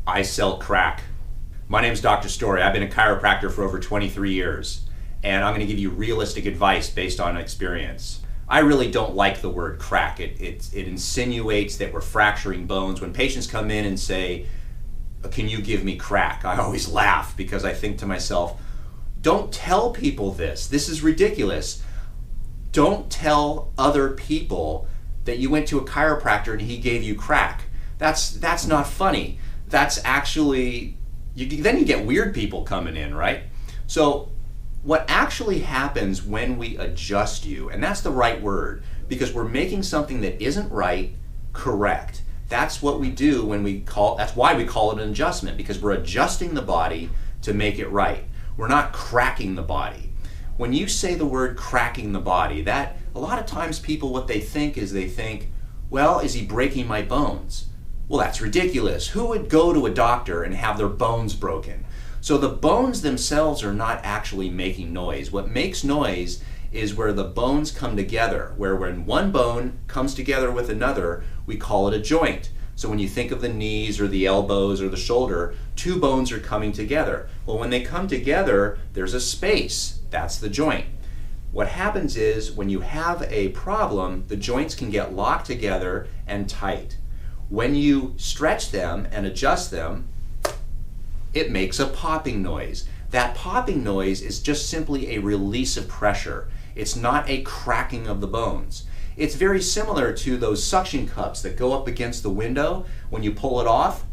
I sell crack. My name is Dr. Story. I've been a chiropractor for over 23 years, and I'm going to give you realistic advice based on experience. I really don't like the word crack. It insinuates that we're fracturing bones. When patients come in and say, "Can you give me crack?" I always laugh because I think to myself, don't tell people this. This is ridiculous. Don't tell other people that you went to a chiropractor and he gave you crack. That's not funny. That's actually, then you get weird people coming in, right? So what actually happens when we adjust you, and that's the right word, because we're making something that isn't right correct. That's what we do that's why we call it an adjustment, because we're adjusting the body to make it right. We're not cracking the body. When you say the word cracking the body, that a lot of times people, what they think, well, is he breaking my bones? Well, that's ridiculous. Who would go to a doctor and have their bones broken? So the bones themselves are not actually making noise. What makes noise is where the bones come together, where when one bone comes together with another, we call it a joint. So when you think of the knees or the elbows or the shoulder, two bones are coming together. Well, when they come together, there's a space. That's the joint. What happens is when you have a problem, the joints can get locked together and tight. When you stretch them and adjust them, it makes a popping noise. That popping noise is just simply a release of pressure. It's not a cracking of the bones. It's very similar to those suction cups that go up against the window. When you pull it off,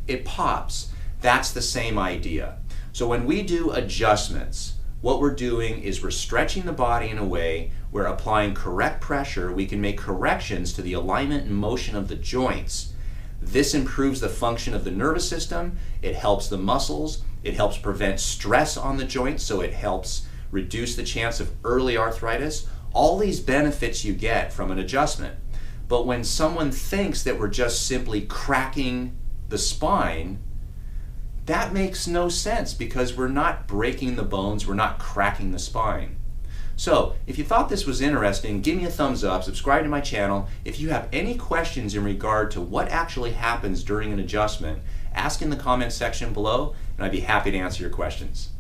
it pops. That's the same idea. So when we do adjustments, what we're doing is we're stretching the body in a way where applying correct pressure, we can make corrections to the alignment and motion of the joints. This improves the function of the nervous system, it helps the muscles, it helps prevent stress on the joints, so it helps reduce the chance of early arthritis. All these benefits you get from an adjustment. But when someone thinks that we're just simply cracking the spine, that makes no sense, because we're not breaking the bones, we're not cracking the spine. So if you thought this was interesting, give me a thumbs up, subscribe to my channel. If you have any questions in regard to what actually happens during an adjustment, ask in the comment section below, and I'd be happy to answer your questions.